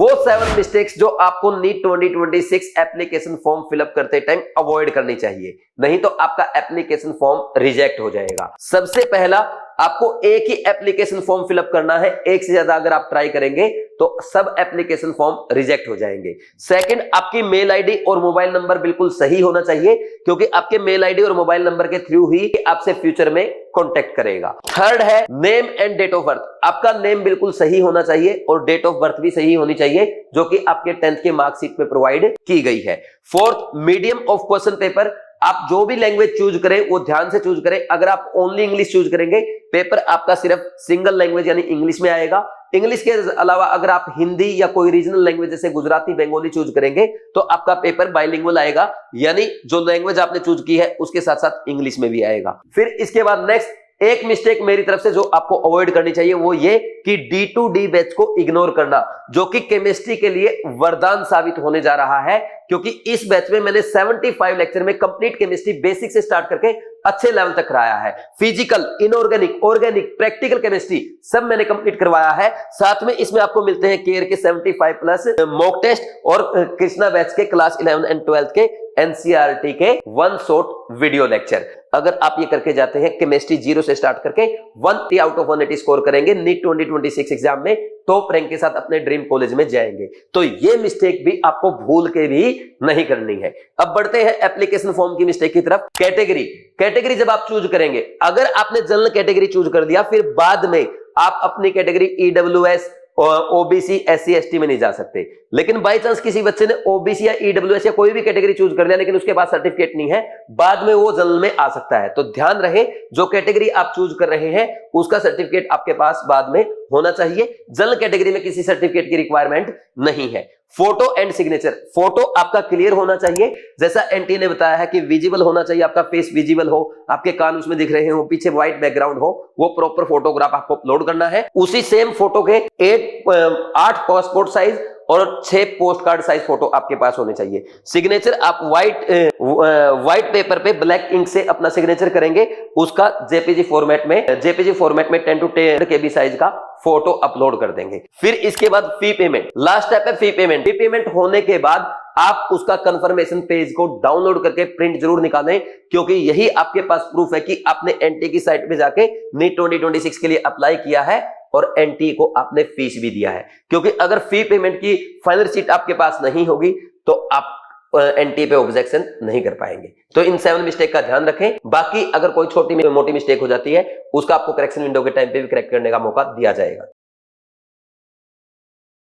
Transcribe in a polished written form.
वो 7 मिस्टेक्स जो आपको नीट 2026 एप्लीकेशन फॉर्म फिलअप करते टाइम अवॉइड करनी चाहिए, नहीं तो आपका एप्लीकेशन फॉर्म रिजेक्ट हो जाएगा। सबसे पहला, आपको एक ही एप्लीकेशन फॉर्म फिलअप करना है। एक से ज्यादा अगर आप ट्राई करेंगे तो सब एप्लीकेशन फॉर्म रिजेक्ट हो जाएंगे। सेकंड, आपकी मेल आईडी और मोबाइल नंबर बिल्कुल सही होना चाहिए, क्योंकि आपके मेल आईडी और मोबाइल नंबर के थ्रू ही आपसे फ्यूचर में कांटेक्ट करेगा। थर्ड है name and date of birth. आपका नेम बिल्कुल सही होना चाहिए और डेट ऑफ बर्थ भी सही होनी चाहिए, जो कि आपके 10th के मार्कशीट में प्रोवाइड की गई है। Fourth, medium of question paper. आप जो भी लैंग्वेज चूज करें वो ध्यान से चूज करें। अगर आप ओनली इंग्लिश चूज करेंगे, पेपर आपका सिर्फ सिंगल लैंग्वेज यानी इंग्लिश में आएगा। इंग्लिश के अलावा अगर आप हिंदी या कोई रीजनल लैंग्वेज जैसे गुजराती, बंगाली चूज करेंगे तो आपका पेपर बाइलिंगुअल आएगा, यानी जो लैंग्वेज आपने चूज की है उसके साथ साथ इंग्लिश में भी आएगा। फिर इसके बाद नेक्स्ट, एक मिस्टेक मेरी तरफ से जो आपको अवॉइड करनी चाहिए वो ये कि D2D बैच को इग्नोर करना, जो कि केमिस्ट्री के लिए वरदान साबित होने जा रहा है, क्योंकि इस बैच में मैंने 75 लेक्चर में कंप्लीट केमिस्ट्री बेसिक से स्टार्ट करके अच्छे लेवल तक कराया है। Physical, inorganic, organic, practical chemistry सब मैंने कंप्लीट करवाया है। साथ में इसमें आपको मिलते हैं केयर के 75 प्लस मॉक टेस्ट और कृष्णा बैच के क्लास 11 एंड 12 के एनसीईआरटी के 1 शॉर्ट वीडियो लेक्चर। अगर आप ये करके जाते हैं, केमिस्ट्री 0 से स्टार्ट करके 180 आउट ऑफ 180 स्कोर करेंगे, नीट 2026 एग्जाम में टॉप रैंक के साथ अपने ड्रीम कॉलेज में जाएंगे। तो ये मिस्टेक भी आपको भूल के भी नहीं करनी है। अब बढ़ते हैं एप्लीकेशन फॉर्म की मिस्टेक की तरफ। कैटेगरी जब आप चूज करेंगे, अगर आपने जनरल कैटेगरी चूज कर दिया, फिर बाद में आप अपनी category EWS OBC SC ST में नहीं जा सकते। लेकिन बाई चांस किसी बच्चे ने ओबीसी या ईडब्ल्यूएस या कोई भी कैटेगरी चूज कर लिया, लेकिन उसके पास सर्टिफिकेट नहीं है, बाद में वो जनरल में आ सकता है। तो ध्यान रहे, जो कैटेगरी आप चूज कर रहे हैं उसका सर्टिफिकेट आपके पास बाद में होना चाहिए। जनरल कैटेगरी में किसी सर्टिफिकेट की रिक्वायरमेंट नहीं है। फोटो एंड सिग्नेचर, फोटो आपका क्लियर होना चाहिए, जैसा एनटी ने बताया है कि विजिबल होना चाहिए, आपका फेस विजिबल हो, आपके कान उसमें दिख रहे हो, पीछे व्हाइट बैकग्राउंड हो, वो प्रॉपर फोटोग्राफ आपको अपलोड करना है। उसी सेम फोटो के 8 पासपोर्ट साइज और 6 पोस्ट कार्ड साइज फोटो आपके पास होने चाहिए। सिग्नेचर आप व्हाइट पेपर पे ब्लैक इंक से अपना सिग्नेचर करेंगे, उसका जेपीजी फॉर्मेट में 10 to 10 KB साइज का फोटो अपलोड कर देंगे। फिर इसके बाद फी पेमेंट, लास्ट स्टेप है फी पेमेंट। फी पेमेंट होने के बाद आप उसका कंफर्मेशन पेज को डाउनलोड करके प्रिंट जरूर निकालें, क्योंकि यही आपके पास प्रूफ है कि आपने एनटी की साइट पे जाके नीट 2026 के लिए अप्लाई किया है और एनटी को आपने फीस भी दिया है। क्योंकि अगर फी पेमेंट की फाइनल शीट आपके पास नहीं होगी तो आप एनटी पे ऑब्जेक्शन नहीं कर पाएंगे। तो इन 7 मिस्टेक का ध्यान रखें। बाकी अगर कोई छोटी मोटी मिस्टेक हो जाती है, उसका आपको करेक्शन विंडो के टाइम पे भी करेक्ट करने का मौका दिया जाएगा।